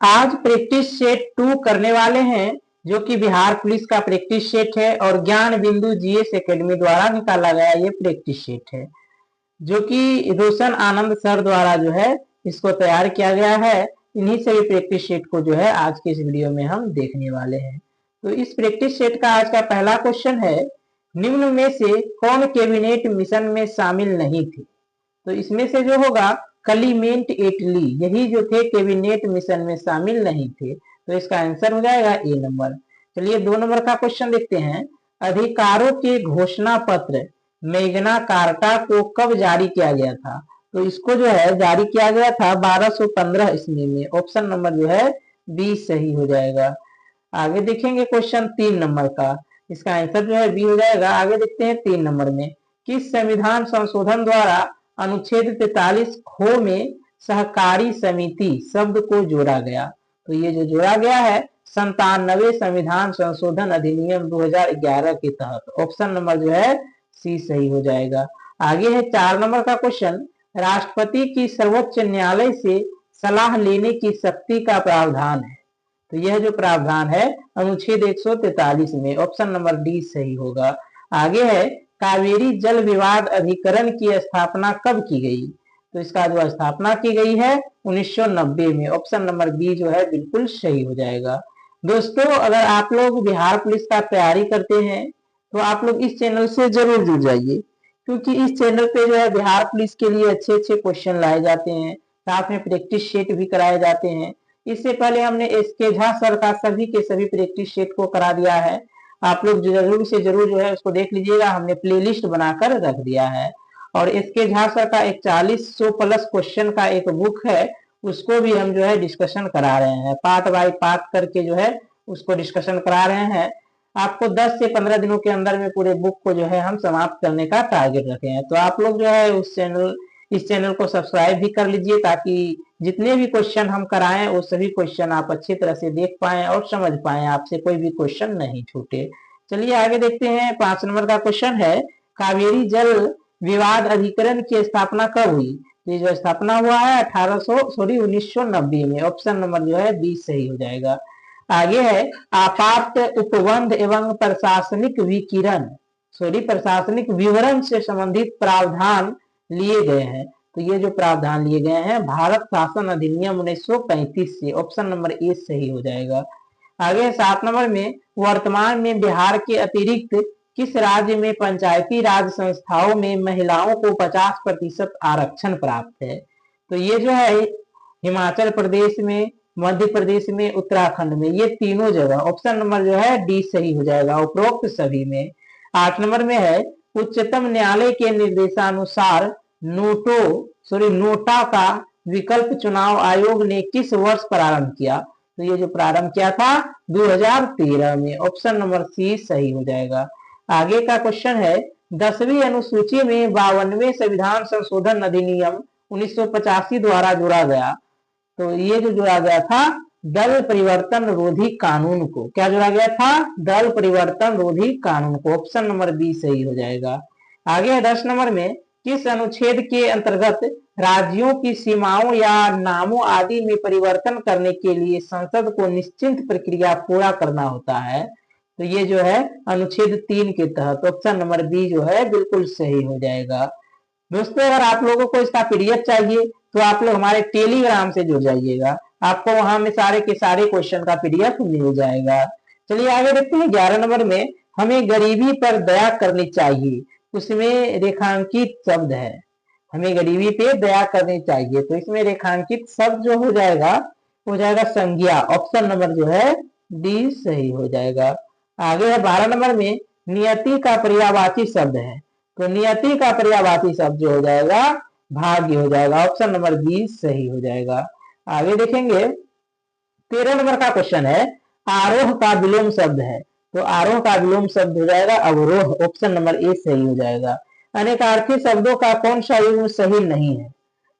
आज practice set 2 करने वाले हैं, जो कि बिहार पुलिस का प्रैक्टिस सेट है और ज्ञान बिंदु जीएस एकेडमी द्वारा निकाला गया ये प्रैक्टिस सेट है, जो कि रोशन आनंद सर द्वारा जो है इसको तैयार किया गया है। इन्हीं सभी प्रैक्टिस सेट को जो है आज के इस वीडियो में हम देखने वाले हैं। तो इस प्रैक्टिस सेट का आज का पहला क्वेश्चन है, निम्न में से कौन कैबिनेट मिशन में शामिल नहीं थे? तो इसमें से जो होगा क्लीमेंट एटली, यही जो थे कैबिनेट मिशन में शामिल नहीं थे। तो इसका आंसर हो जाएगा ए नंबर। चलिए 2 नंबर का क्वेश्चन देखते हैं। अधिकारों के घोषणा पत्र मैग्ना कार्टा को कब जारी किया गया था? तो इसको जो है जारी किया गया था 1215 ईस्वी में। ऑप्शन नंबर जो है बी सही हो जाएगा। आगे देखेंगे क्वेश्चन 3 नंबर का, इसका आंसर जो है बी हो जाएगा। आगे देखते हैं 3 नंबर में, किस संविधान संशोधन द्वारा अनुच्छेद 43 खो में सहकारी समिति शब्द को जोड़ा गया? तो ये जो जोड़ा गया है 97वें संविधान संशोधन अधिनियम 2011 के तहत। ऑप्शन नंबर जो है सी सही हो जाएगा। आगे है 4 नंबर का क्वेश्चन, राष्ट्रपति की सर्वोच्च न्यायालय से सलाह लेने की शक्ति का प्रावधान है। तो यह जो प्रावधान है अनुच्छेद 143 में। ऑप्शन नंबर डी सही होगा। आगे है कावेरी जल विवाद अधिकरण की स्थापना कब की गई? तो इसका जो स्थापना की गई है 1990 में। ऑप्शन नंबर बी जो है बिल्कुल सही हो जाएगा। दोस्तों, अगर आप लोग बिहार पुलिस का तैयारी करते हैं तो आप लोग इस चैनल से जरूर जुड़ जाइए, क्योंकि इस चैनल पे जो है बिहार पुलिस के लिए अच्छे अच्छे क्वेश्चन लाए जाते हैं, साथ में प्रैक्टिस सेट भी कराए जाते हैं। इससे पहले हमने एसके झा सर का सभी के सभी प्रैक्टिस सेट को करा दिया है। आप लोग जरूर से जरूर जो है उसको देख लीजिएगा, हमने प्लेलिस्ट बनाकर रख दिया है। और एसके झा सर का एक 40 प्लस क्वेश्चन का एक बुक है, उसको भी हम जो है डिस्कशन करा रहे हैं, पार्ट बाय पार्ट करके जो है उसको डिस्कशन करा रहे हैं। आपको 10 से 15 दिनों के अंदर में पूरे बुक को जो है हम समाप्त करने का टारगेट रखे हैं। तो आप लोग जो है इस चैनल को सब्सक्राइब भी कर लीजिए, ताकि जितने भी क्वेश्चन हम कराएं वो सभी क्वेश्चन आप अच्छी तरह से देख पाएं और समझ पाएं, आपसे कोई भी क्वेश्चन नहीं छूटे। चलिए आगे देखते हैं। 5 नंबर का क्वेश्चन है, कावेरी जल विवाद अधिकरण की स्थापना कब हुई? ये जो स्थापना हुआ है 1990 में। ऑप्शन नंबर जो है बी सही हो जाएगा। आगे है आपात उपबंध एवं प्रशासनिक विवरण से संबंधित प्रावधान लिए गए हैं। तो ये जो प्रावधान लिए गए हैं भारत शासन अधिनियम 1935 से। ऑप्शन नंबर ए सही हो जाएगा। आगे 7 नंबर में, वर्तमान में बिहार के अतिरिक्त किस राज्य में पंचायती राज संस्थाओं में महिलाओं को 50% आरक्षण प्राप्त है? तो ये जो है हिमाचल प्रदेश में, मध्य प्रदेश में, उत्तराखंड में, ये तीनों जगह। ऑप्शन नंबर जो है डी सही हो जाएगा, उपरोक्त सभी में। 8 नंबर में है, उच्चतम न्यायालय के निर्देशानुसार नोटा का विकल्प चुनाव आयोग ने किस वर्ष प्रारंभ किया? तो ये जो प्रारंभ किया था 2013 में। ऑप्शन नंबर सी सही हो जाएगा। आगे का क्वेश्चन है, 10वीं अनुसूची में 52वें संविधान संशोधन अधिनियम 1985 द्वारा जोड़ा गया। तो ये जो जोड़ा गया था दल परिवर्तन रोधी कानून को। क्या जोड़ा गया था? दल परिवर्तन रोधी कानून को। ऑप्शन नंबर बी सही हो जाएगा। आगे 10 नंबर में, किस अनुच्छेद के अंतर्गत राज्यों की सीमाओं या नामों आदि में परिवर्तन करने के लिए संसद को निश्चित प्रक्रिया पूरा करना होता है? तो ये जो है अनुच्छेद 3 के तहत। ऑप्शन नंबर बी जो है बिल्कुल सही हो जाएगा। दोस्तों, अगर आप लोगों को इसका पीडीएफ चाहिए तो आप लोग हमारे टेलीग्राम से जुड़ जाइएगा, आपको वहां में सारे के सारे क्वेश्चन का पीडीएफ मिल जाएगा। चलिए आगे देखते हैं। 11 नंबर में, हमें गरीबी पर दया करनी चाहिए, उसमें रेखांकित शब्द है। हमें गरीबी पे दया करनी चाहिए, तो इसमें रेखांकित शब्द जो हो जाएगा संज्ञा। ऑप्शन नंबर जो है डी सही हो जाएगा। आगे है 12 नंबर में, नियति का पर्यायवाची शब्द है। तो नियति का पर्यायवाची शब्द जो हो जाएगा भाग्य हो जाएगा। ऑप्शन नंबर बी सही हो जाएगा। आगे देखेंगे 13 नंबर का क्वेश्चन है, आरोह का विलोम शब्द है। तो आरोह का विलोम शब्द हो जाएगा अवरोह। ऑप्शन नंबर ए सही हो जाएगा। अनेकार्थी शब्दों का कौन सा युग्म सही नहीं है?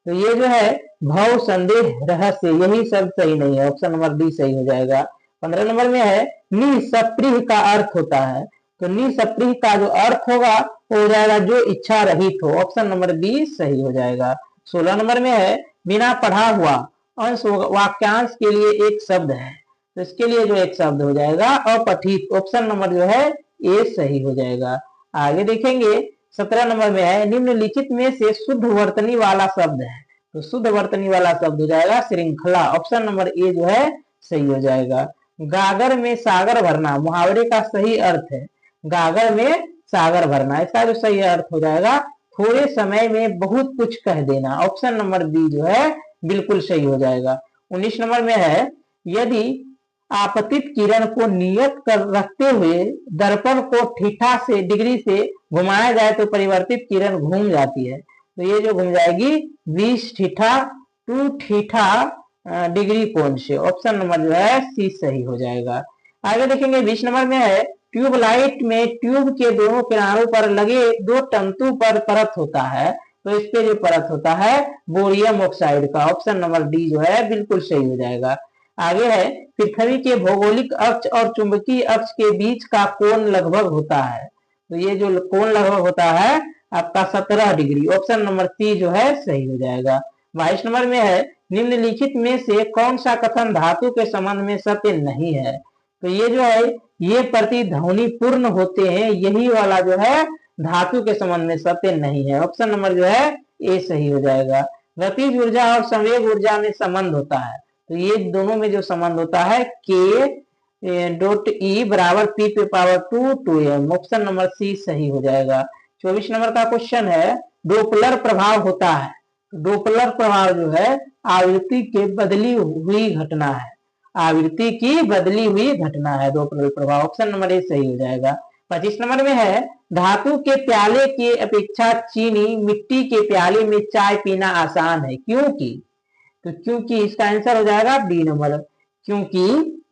तो ये जो है भव, संदेह, रहस्य, यही शब्द सही नहीं है। ऑप्शन नंबर डी सही हो जाएगा। 15 नंबर में है, निसप्रिय का अर्थ होता है। तो निसप्रिय का जो अर्थ होगा वो हो जाएगा जो इच्छा रहित हो। ऑप्शन नंबर बी सही हो जाएगा। 16 नंबर में है, बिना पढ़ा हुआ अंश वाक्यांश के लिए एक शब्द है, तो इसके लिए जो एक शब्द हो जाएगा अपठित। ऑप्शन नंबर जो है ए सही हो जाएगा। आगे देखेंगे 17 नंबर में है निम्नलिखित में से शुद्ध वर्तनी वाला शब्द है, तो शुद्ध वर्तनी वाला शब्द हो जाएगा श्रृंखला। ऑप्शन नंबर ए जो है सही हो जाएगा। गागर में सागर भरना मुहावरे का सही अर्थ है, गागर में सागर भरना, इसका जो सही अर्थ हो जाएगा थोड़े समय में बहुत कुछ कह देना। ऑप्शन नंबर बी जो है बिल्कुल सही हो जाएगा। 19 नंबर में है यदि आपतित किरण को नियत कर रखते हुए दर्पण को थीटा से डिग्री से घुमाया जाए तो परिवर्तित किरण घूम जाती है, तो ये जो घूम जाएगी 20 थीटा 2 थीटा डिग्री कोण से। ऑप्शन नंबर जो है सी सही हो जाएगा। आगे देखेंगे 20 नंबर में है ट्यूबलाइट में ट्यूब के दोनों किनारों पर लगे दो तंतु पर परत होता है, तो इस पे जो परत होता है बोरियम ऑक्साइड का। ऑप्शन नंबर डी जो है बिल्कुल सही हो जाएगा। आगे है पृथ्वी के भौगोलिक अक्ष और चुंबकीय अक्ष के बीच का कोण लगभग होता है, तो ये जो कोण लगभग होता है आपका 17 डिग्री। ऑप्शन नंबर सी जो है सही हो जाएगा। 22 नंबर में है निम्नलिखित में से कौन सा कथन धातु के संबंध में सत्य नहीं है, तो ये जो है ये प्रतिध्वनि पूर्ण होते हैं, यही वाला जो है धातु के संबंध में सत्य नहीं है। ऑप्शन नंबर जो है ए सही हो जाएगा। गतिज ऊर्जा और संवेग ऊर्जा में संबंध होता है, तो ये दोनों में जो संबंध होता है के डॉट ई बराबर पी पे power 2 2m। Option number C सही हो जाएगा। 24 नंबर का क्वेश्चन है डोपलर प्रभाव होता है, डोपलर प्रभाव जो है आवृत्ति के बदली हुई घटना है, आवृत्ति की बदली हुई घटना है डोपलर प्रभाव। ऑप्शन नंबर ए सही हो जाएगा। 25 नंबर में है धातु के प्याले के अपेक्षा चीनी मिट्टी के प्याले में चाय पीना आसान है, क्योंकि, तो क्योंकि इसका आंसर हो जाएगा डी नंबर, क्योंकि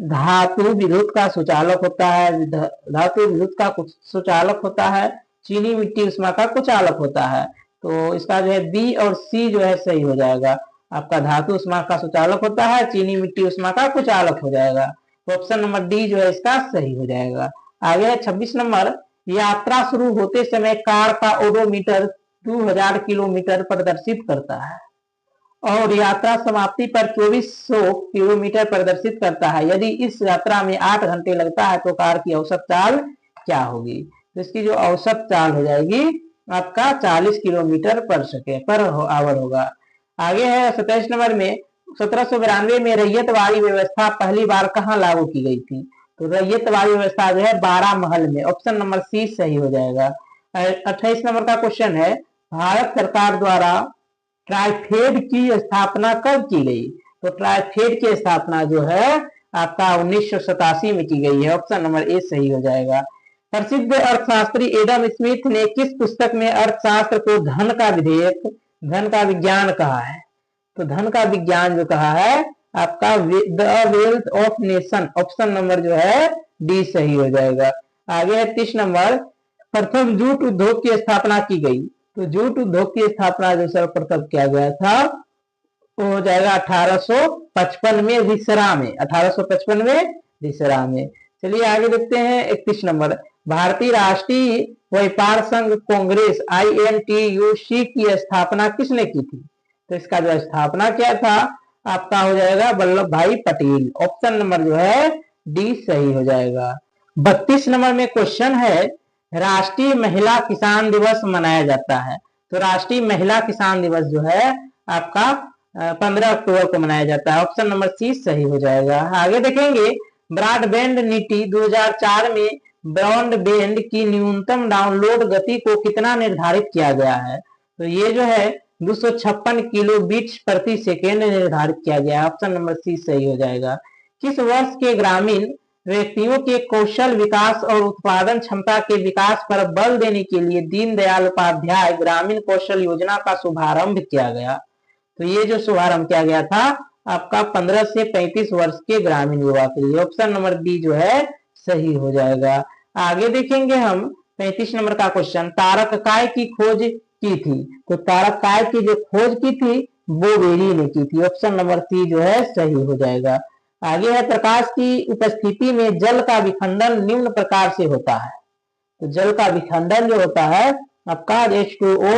धातु विद्युत का सुचालक होता है, धातु विद्युत का सुचालक होता है, चीनी मिट्टी उष्मा का कुचालक होता है, तो इसका जो है बी और सी जो है सही हो जाएगा। आपका धातु उष्मा का सुचालक होता है, चीनी मिट्टी उष्मा का कुचालक हो जाएगा, तो ऑप्शन नंबर डी जो है इसका सही हो जाएगा। आगे है 26 नंबर यात्रा शुरू होते समय कार का ओडोमीटर 2000 किलोमीटर प्रदर्शित करता है और यात्रा समाप्ति पर 2400 किलोमीटर प्रदर्शित करता है। यदि इस यात्रा में 8 घंटे लगता है तो कार की औसत चाल क्या होगी, तो इसकी जो औसत चाल हो जाएगी आपका 40 किलोमीटर पर आवर होगा। आगे है 27 नंबर में 1792 में रैयतवाड़ी व्यवस्था पहली बार कहाँ लागू की गई थी, तो रैयतवाड़ी व्यवस्था जो है 12 महल में। ऑप्शन नंबर सी सही हो जाएगा। 28 नंबर का क्वेश्चन है भारत सरकार द्वारा ट्राइफेड की स्थापना कब की गई, तो ट्राइफेड की स्थापना जो है आपका 1987 में की गई है। ऑप्शन नंबर ए सही हो जाएगा। प्रसिद्ध अर्थशास्त्री एडम स्मिथ ने किस पुस्तक में अर्थशास्त्र को धन का विधेयक, धन का विज्ञान कहा है, तो धन का विज्ञान जो कहा है आपका the wealth of nation. Option number जो है डी सही हो जाएगा। आगे है 30 नंबर प्रथम जूट उद्योग की स्थापना की गई, तो जूट उद्योग की स्थापना जो सर्वप्रथम किया गया था वो हो जाएगा 1855 में रिसरा में, 1855 में रिसरा में। चलिए आगे देखते हैं 31 नंबर भारतीय राष्ट्रीय व्यापार संघ कांग्रेस INTUC की स्थापना किसने की थी, तो इसका जो स्थापना किया था आपका हो जाएगा वल्लभ भाई पटेल। ऑप्शन नंबर जो है डी सही हो जाएगा। 32 नंबर में क्वेश्चन है राष्ट्रीय महिला किसान दिवस मनाया जाता है, तो राष्ट्रीय महिला किसान दिवस जो है आपका 15 अक्टूबर को मनाया जाता है। ऑप्शन नंबर सी सही हो जाएगा। आगे देखेंगे ब्रॉडबैंड नीति 2004 में ब्रॉडबैंड की न्यूनतम डाउनलोड गति को कितना निर्धारित किया गया है, तो ये जो है 256 किलोबिट्स प्रति सेकेंड निर्धारित किया गया है। ऑप्शन नंबर सी सही हो जाएगा। किस वर्ष के ग्रामीण व्यक्तियों के कौशल विकास और उत्पादन क्षमता के विकास पर बल देने के लिए दीनदयाल उपाध्याय ग्रामीण कौशल योजना का शुभारंभ किया गया, तो ये जो शुभारंभ किया गया था आपका 15 से 35 वर्ष के ग्रामीण युवा के लिए। ऑप्शन नंबर बी जो है सही हो जाएगा। आगे देखेंगे हम 35 नंबर का क्वेश्चन तारककाय की खोज की थी, तो तारककाय की जो खोज की थी बोवेरी ने की थी। ऑप्शन नंबर सी जो है सही हो जाएगा। आगे है प्रकाश की उपस्थिति में जल का विखंडन निम्न प्रकार से होता है, तो जल का विखंडन जो होता है आपका H2O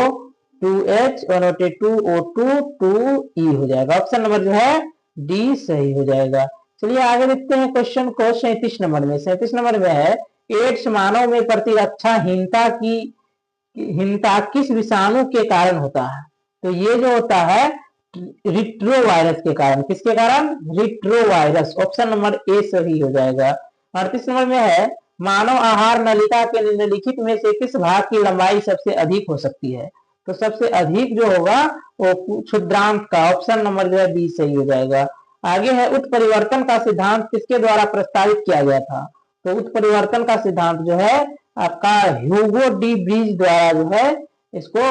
2H 1 2O2 2E हो जाएगा। ऑप्शन नंबर जो है डी सही हो जाएगा। चलिए आगे देखते हैं क्वेश्चन को 37 नंबर में। 37 नंबर में है एड्स मानव में प्रतिरक्षाहीनता किस विषाणु के कारण होता है। तो ये जो होता है रिट्रोवायरस के कारण। किसके कारण? रिट्रोवायरस। ऑप्शन नंबर ए सही हो जाएगा। 38 नंबर में है मानव आहार नलिका के निम्नलिखित में से किस भाग की लंबाई सबसे अधिक हो सकती है। तो सबसे अधिक जो होगा वो क्षुद्रांत का। ऑप्शन नंबर जो है बी सही हो जाएगा। आगे है उत्परिवर्तन का सिद्धांत किसके द्वारा प्रस्तावित किया गया था। तो उत्परिवर्तन का सिद्धांत जो है आपका ह्यूगो डी ब्रीज द्वारा जो है इसको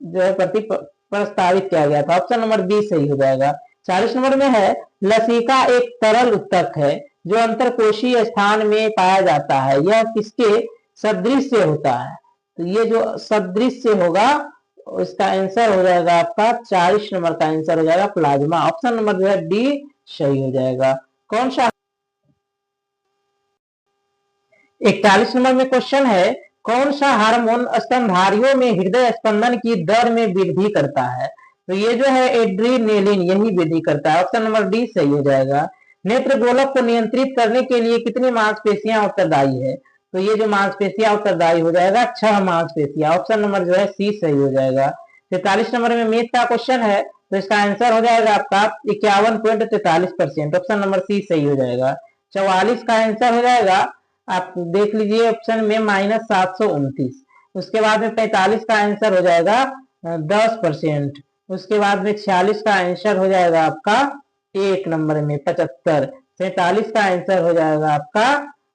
जो है प्रस्तावित किया गया था। ऑप्शन नंबर बी सही हो जाएगा। 40 नंबर में है लसिका एक तरल उत्तक है जो अंतरकोशीय स्थान में पाया जाता है, यह किसके सदृश से होता है। तो ये जो सदृश से होगा इसका आंसर हो जाएगा आपका 40 नंबर का आंसर हो जाएगा प्लाज्मा। ऑप्शन नंबर जो है डी सही हो जाएगा। कौन सा 41 नंबर में क्वेश्चन है कौन सा हार्मोन स्तनधारियों में हृदय स्पंदन की दर में वृद्धि करता है। तो ये जो है एड्रीनेलिन यही वृद्धि करता है। ऑप्शन नंबर डी सही हो जाएगा। नेत्र गोलक को नियंत्रित करने के लिए कितनी मांसपेशियां उत्तरदायी है। तो ये जो मांसपेशियां उत्तरदायी हो जाएगा 6 मांसपेशियां। ऑप्शन नंबर जो है सी सही हो जाएगा। 43 नंबर में मैथ का क्वेश्चन है तो इसका आंसर हो जाएगा आपका 51.43%। ऑप्शन नंबर सी सही हो जाएगा। 44 का आंसर हो जाएगा आप देख लीजिए ऑप्शन में -729। उसके बाद में 45 का आंसर हो जाएगा 10%। उसके बाद में 46 का आंसर हो जाएगा आपका 1 नंबर में 75। 47 का आंसर हो जाएगा आपका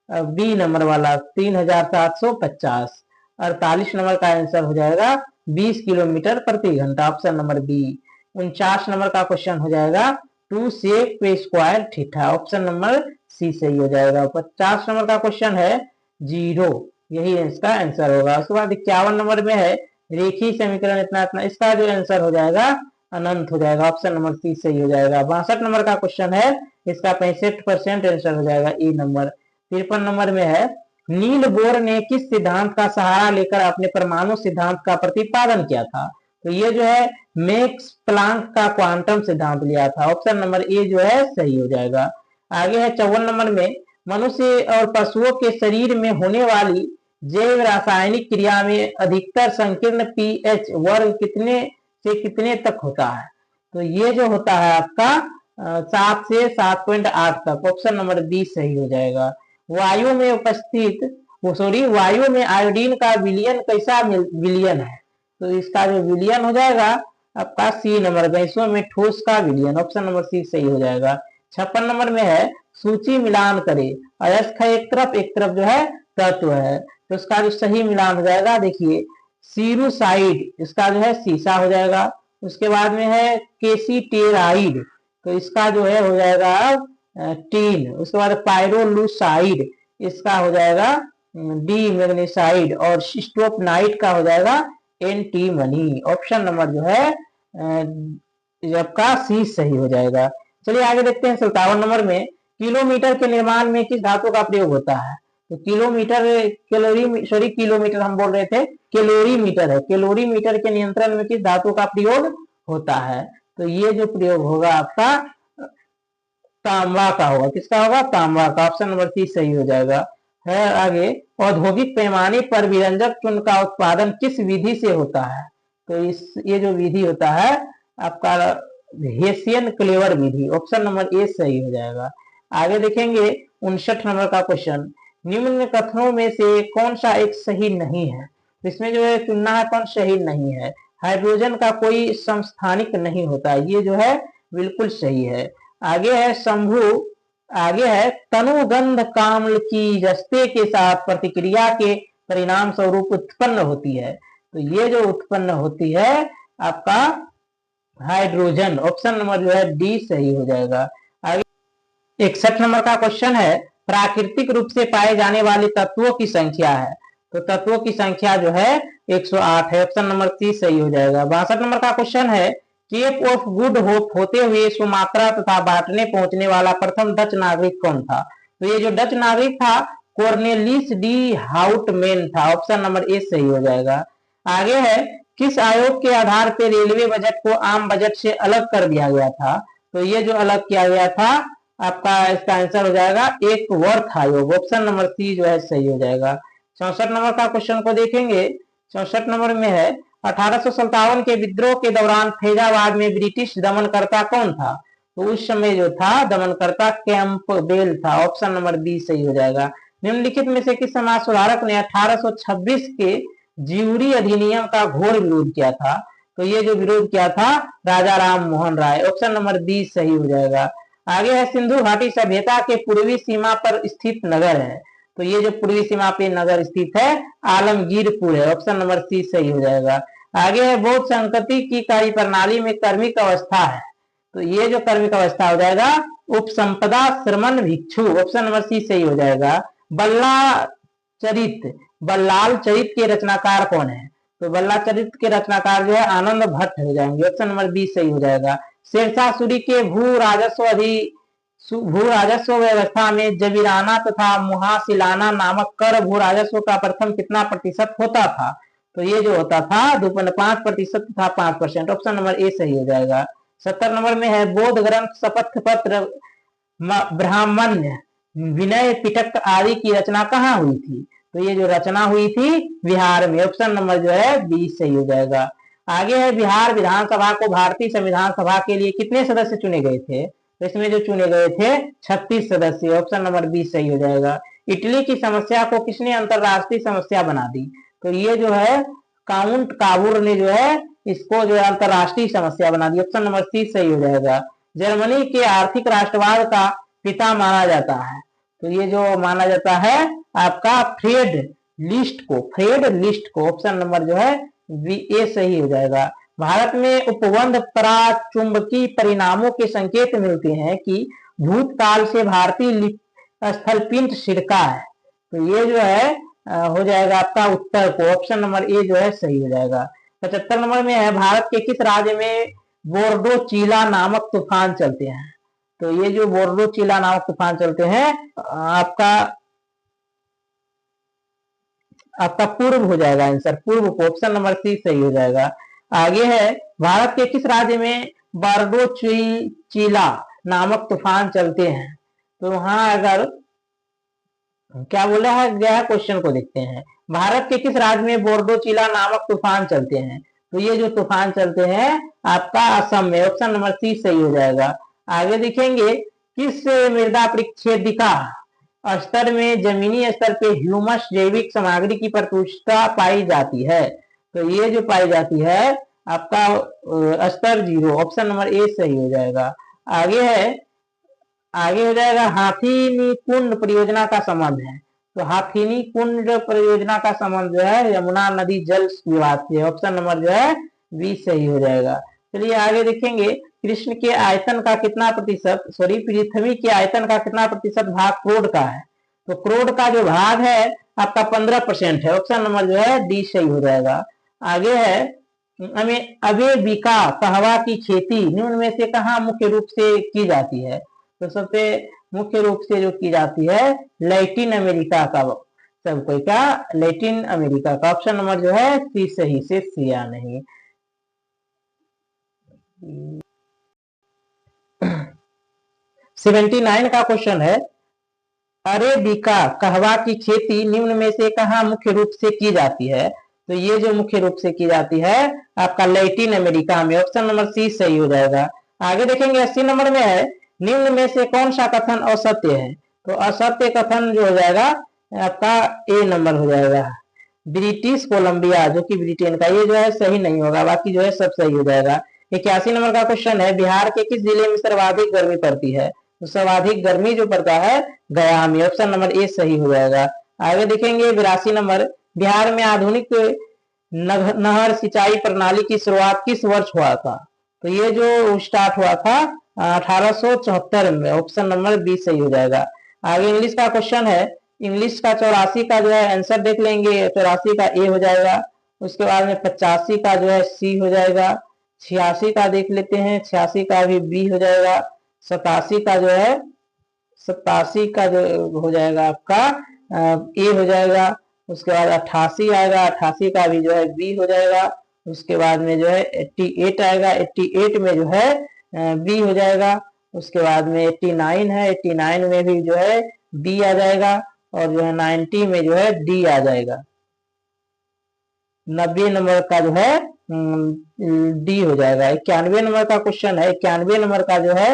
बी नंबर वाला 3750। 48 नंबर का आंसर हो जाएगा 20 किलोमीटर प्रति घंटा। Option number B. 49 नंबर का क्वेश्चन हो जाएगा 2 सेक पे square theta. Option number C सही हो जाएगा। 50 नंबर का क्वेश्चन है 0, यही इसका आंसर होगा। उसके बाद 51 नंबर में है रेखीय समीकरण इतना इतना, इसका जो आंसर हो जाएगा अनंत हो जाएगा। ऑप्शन नंबर सी सही हो जाएगा। 62 नंबर का क्वेश्चन है इसका 65% आंसर हो जाएगा ए नंबर। 53 नंबर में है नील बोर ने किस सिद्धांत का सहारा लेकर अपने परमाणु सिद्धांत का प्रतिपादन किया था। तो ये जो है मैक्स प्लांक का क्वांटम सिद्धांत लिया था। ऑप्शन नंबर ए जो है सही हो जाएगा। आगे है 54 नंबर में मनुष्य और पशुओं के शरीर में होने वाली जैव रासायनिक क्रिया में अधिकतर संकीर्ण पीएच वर्ग कितने से कितने तक होता है। तो ये जो होता है आपका 7 से 7.8 तक। ऑप्शन नंबर बी सही हो जाएगा। वायु में उपस्थित वायु में आयोडीन का विलयन कैसा विलयन है। तो इसका जो विलयन हो जाएगा आपका सी नंबर गैसों में ठोस का विलयन। ऑप्शन नंबर सी सही हो जाएगा। 56 नंबर में है सूची मिलान करे। अयस्क है एक तरफ जो है तत्व है। तो इसका जो सही मिलान हो जाएगा देखिए सीरुसाइड, इसका जो है सीसा हो जाएगा। उसके बाद में है केसीटेराइड, तो इसका जो है हो जाएगा टीन। उसके बाद पायरोलुसाइड, इसका हो जाएगा डी मैग्नेसाइड। और स्टोपनाइट का हो जाएगा एंटीमनी। ऑप्शन नंबर जो है आपका सी सही हो जाएगा। चलिए आगे देखते हैं 57 नंबर में किलोमीटर के निर्माण में किस धातु का प्रयोग होता है। तो किलोमीटर हम बोल रहे थे कैलोरीमीटर है। कैलोरीमीटर के नियंत्रण में किस धातु का प्रयोग होता है। तो ये जो प्रयोग होगा आपका तांबा का होगा। किसका होगा? तांबा का। ऑप्शन नंबर सी सही हो जाएगा। है आगे औद्योगिक पैमाने पर विरंजक चूर्ण का उत्पादन किस विधि से होता है। तो ये जो विधि होता है आपका hessian clever Vidhi. Option number A सही हो जाएगा। आगे देखेंगे 59 नंबर का क्वेश्चन निम्न कथनों में से कौन सा एक सही नहीं है। इसमें जो है चुनना है कौन सही नहीं है। हाइड्रोजन का कोई समस्थानिक नहीं होता, ये जो है बिल्कुल सही है। आगे है तनुगंध काम्ल की जस्ते के साथ प्रतिक्रिया के परिणाम स्वरूप उत्पन्न होती है। तो ये जो उत्पन्न होती है आपका हाइड्रोजन। ऑप्शन नंबर जो है डी सही हो जाएगा। आगे 61 नंबर का क्वेश्चन है प्राकृतिक रूप से पाए जाने वाले तत्वों की संख्या है। तो तत्वों की संख्या जो है 108 है। ऑप्शन नंबर सी सही हो जाएगा। 62 नंबर का क्वेश्चन है केप ऑफ गुड होप होते हुए सुमात्रा तथा बाटने पहुंचने वाला प्रथम डच नागरिक कौन था। तो ये जो डच नागरिक था कॉर्नेलिस डी हाउटमैन था। ऑप्शन नंबर ए सही हो जाएगा। आगे है किस आयोग के आधार पर रेलवे बजट को आम बजट से अलग कर दिया गया था। तो तो ये जो अलग किया गया था आपका इसका आंसर हो जाएगा एक वर्थ आयोग। ऑप्शन नंबर सी जो है सही हो जाएगा। 64 नंबर का क्वेश्चन को देखेंगे। 64 नंबर में है 1857 के विद्रोह के दौरान फैजाबाद में ब्रिटिश दमनकर्ता कौन था? तो उस समय जो था दमनकर्ता कैंपबेल था। ऑप्शन नंबर बी सही हो जाएगा। निम्नलिखित में से किस समाज सुधारक ने 1826 के ज्यूरी अधिनियम का घोर विरोध किया था? तो ये जो विरोध किया था राजा Ram Mohan Roy. Option number B सही हो जाएगा। आगे है सिंधु घाटी सभ्यता के पूर्वी सीमा पर स्थित नगर है। तो ये जो पूर्वी सीमा पे नगर स्थित है आलमगीरपुर है। ऑप्शन नंबर सी सही हो जाएगा। आगे है बौद्ध संस्कृति की कार्य प्रणाली में कर्मिक अवस्था है। तो ये जो कर्मिक अवस्था हो जाएगा उपसंपदा श्रमण भिक्षु। ऑप्शन नंबर सी सही हो जाएगा। बल्लाल चरित के रचनाकार कौन है? तो बल्लाल चरित के रचनाकार जो है आनंद भट्ट हो जाएंगे। ऑप्शन नंबर बी सही हो जाएगा। शेरशाह सूरी के भू राजस्व व्यवस्था में जबीराना तथा मुहासिलाना नामक कर भू राजस्व का प्रथम कितना प्रतिशत होता था? तो ये जो होता था 2.5% तथा 5%। ऑप्शन नंबर ए सही हो जाएगा। 70 नंबर में है बौद्ध ग्रंथ शपथ पत्र ब्राह्मण्य विनय पिटक आदि की रचना कहाँ हुई थी? तो ये जो रचना हुई थी बिहार में। ऑप्शन नंबर जो है बी सही हो जाएगा। आगे है बिहार विधानसभा को भारतीय संविधान सभा के लिए कितने सदस्य चुने गए थे? तो इसमें जो चुने गए थे 36 सदस्य। ऑप्शन नंबर बी सही हो जाएगा। इटली की समस्या को किसने अंतरराष्ट्रीय समस्या बना दी? तो ये जो है काउंट काबूर ने जो है इसको जो है अंतरराष्ट्रीय समस्या बना दी। ऑप्शन नंबर सी सही हो जाएगा। जर्मनी के आर्थिक राष्ट्रवाद का पिता माना जाता है। तो ये जो माना जाता है आपका फ्रेड लिस्ट को। ऑप्शन नंबर जो है ए सही हो जाएगा। भारत में उपबंध पराचुंबकीय परिणामों के संकेत मिलते हैं कि भूतकाल से भारतीय स्थलपिंड सिरका है। तो ये जो है हो जाएगा आपका उत्तर को। ऑप्शन नंबर ए जो है सही हो जाएगा। 75 नंबर में है भारत के किस राज्य में बोर्डो चीला नामक तूफान चलते हैं? तो ये जो बोर्डो चीला नामक तूफान चलते हैं आपका पूर्व हो जाएगा आंसर, पूर्व को। ऑप्शन नंबर सी सही हो जाएगा। आगे है भारत के किस राज्य में बारडो चीला नामक तूफान चलते हैं? तो वहां अगर क्या बोला है गया है क्वेश्चन को देखते हैं। भारत के किस राज्य में बोर्डो चीला नामक तूफान चलते हैं? तो ये जो तूफान चलते हैं आपका असम में। ऑप्शन नंबर सी सही हो जाएगा। आगे देखेंगे किस मृदा परिच्छेदिका स्तर में जमीनी स्तर पे ह्यूमस जैविक सामग्री की प्रतुष्टता पाई जाती है? तो ये जो पाई जाती है आपका स्तर 0। ऑप्शन नंबर ए सही हो जाएगा। आगे हो जाएगा हाथीनी कुंड परियोजना का संबंध है। तो हाथीनी कुंड परियोजना का संबंध जो है यमुना नदी जल विवाद से। ऑप्शन नंबर जो है बी सही हो जाएगा। चलिए आगे देखेंगे कृष्ण के आयतन का कितना प्रतिशत पृथ्वी के आयतन का कितना प्रतिशत भाग करोड़ का है? तो करोड़ का जो भाग है आपका 15% है। ऑप्शन नंबर जो है डी सही हो जाएगा। आगे है अरेबिका कहवा की खेती निम्न में से कहाँ मुख्य रूप से की जाती है? तो सबसे मुख्य रूप से जो की जाती है लैटिन अमेरिका का, सब कोई का लैटिन अमेरिका का। ऑप्शन नंबर जो है सी सही से सी या नहीं। 79 का क्वेश्चन है अरेबिका कहवा की खेती निम्न में से कहाँ मुख्य रूप से की जाती है? तो ये जो मुख्य रूप से की जाती है आपका लैटिन अमेरिका में। ऑप्शन नंबर सी सही हो जाएगा। आगे देखेंगे 80 नंबर में है निम्न में से कौन सा कथन असत्य है? तो असत्य कथन जो हो जाएगा आपका ए नंबर हो जाएगा। ब्रिटिश कोलंबिया जो कि ब्रिटेन का, ये जो है सही नहीं होगा, बाकी जो है सब सही हो जाएगा। 81 नंबर का क्वेश्चन है बिहार के किस जिले में सर्वाधिक गर्मी पड़ती है? तो सर्वाधिक गर्मी जो पड़ता है गया में। ऑप्शन नंबर ए सही हो जाएगा। आगे देखेंगे 82 नंबर बिहार में आधुनिक नहर सिंचाई प्रणाली की शुरुआत किस वर्ष हुआ था? तो ये जो स्टार्ट हुआ था 1874 में। ऑप्शन नंबर बी सही हो जाएगा। आगे इंग्लिश का क्वेश्चन है इंग्लिश का 84 का जो है आंसर देख लेंगे। 84 का ए हो जाएगा। उसके बाद में 85 का जो है सी हो जाएगा। 86 का देख लेते हैं, 86 का भी बी हो जाएगा। 87 का जो है 87 का जो हो जाएगा आपका ए हो जाएगा। उसके बाद 88 आएगा, 88 का भी जो है बी हो जाएगा। उसके बाद में जो है 88 आएगा, 88 में जो है बी हो जाएगा। उसके बाद में 89 है, 89 में भी जो है डी आ जाएगा, और जो है 90 में जो है डी आ जाएगा। 90 नंबर का जो है डी हो जाएगा। 91 नंबर का क्वेश्चन है, 91 नंबर का जो है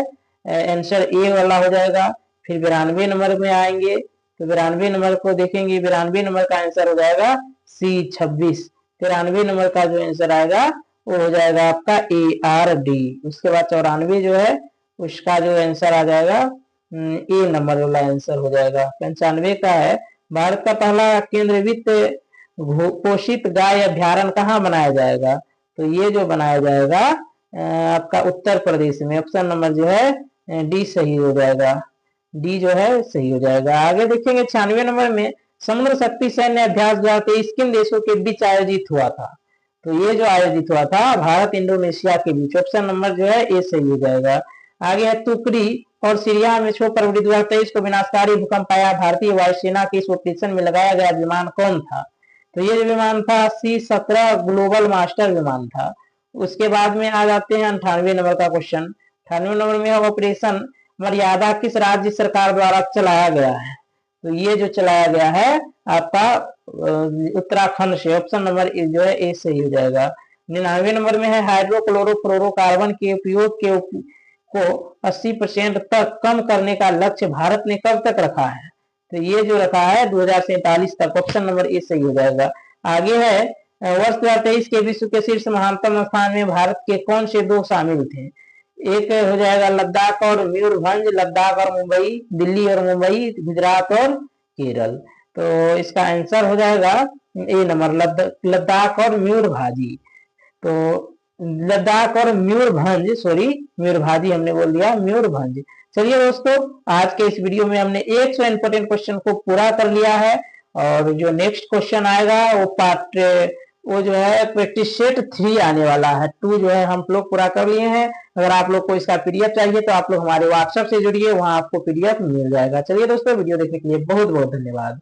आंसर ए वाला हो जाएगा। फिर 92 नंबर में आएंगे तो 92 नंबर को देखेंगे, 92 नंबर का आंसर हो जाएगा सी 26। 93 नंबर का जो आंसर आएगा वो हो जाएगा आपका ए आर डी। उसके बाद 94 जो है उसका जो आंसर आ जाएगा ए नंबर वाला आंसर हो जाएगा। 95 का है, भारत का पहला केंद्र वित्त घोषित गाय अभ्यारण्य कहाँ बनाया जाएगा? तो ये जो बनाया जाएगा आपका उत्तर प्रदेश में। ऑप्शन नंबर जो है डी सही हो जाएगा, डी जो है सही हो जाएगा। आगे देखेंगे 96 नंबर में समुद्र शक्ति सैन्य अभ्यास 2023 किन देशों के बीच आयोजित हुआ था? तो ये जो आयोजित हुआ था भारत इंडोनेशिया के बीच। ऑप्शन नंबर जो है ए सही हो जाएगा। आगे है तुकड़ी और सीरिया में 6 फरवरी 2023 को विनाशकारी भूकंप आया, भारतीय वायुसेना के इस ऑपरेशन में लगाया गया विमान कौन था? तो ये जो विमान था C-17 ग्लोबल मास्टर विमान था। उसके बाद में आ जाते हैं 98 नंबर का क्वेश्चन। 98 नंबर में ऑपरेशन मर्यादा किस राज्य सरकार द्वारा चलाया गया है? तो ये जो चलाया गया है आपका उत्तराखंड से। ऑप्शन नंबर जो है ए सही हो जाएगा। 99 नंबर में है हाइड्रोक्लोरोफ्लोरोकार्बन के उपयोग को 80% तक कम करने का लक्ष्य भारत ने कब तक रखा है? तो ये जो रखा है 2047 तक। ऑप्शन नंबर ए सही हो जाएगा। आगे है वर्ष 2023 के विश्व के शीर्ष महानतम स्थान में भारत के कौन से 2 शामिल थे? एक हो जाएगा लद्दाख और मयूरभंज, लद्दाख और मुंबई, दिल्ली और मुंबई, गुजरात और केरल। तो इसका आंसर हो जाएगा ए नंबर लद्दाख और मयूरभाजी। तो लद्दाख और मयूरभंज, सॉरी मयूरभाजी हमने बोल दिया, मयूरभंज। चलिए दोस्तों, आज के इस वीडियो में हमने 100 इंपोर्टेंट क्वेश्चन को पूरा कर लिया है, और जो नेक्स्ट क्वेश्चन आएगा वो जो है प्रैक्टिस सेट 3 आने वाला है। 2 जो है हम लोग पूरा कर लिए हैं। अगर आप लोग को इसका पीडीएफ चाहिए तो आप लोग हमारे व्हाट्सएप से जुड़िए, वहां आपको पीडीएफ मिल जाएगा। चलिए दोस्तों, वीडियो देखने के लिए बहुत बहुत धन्यवाद।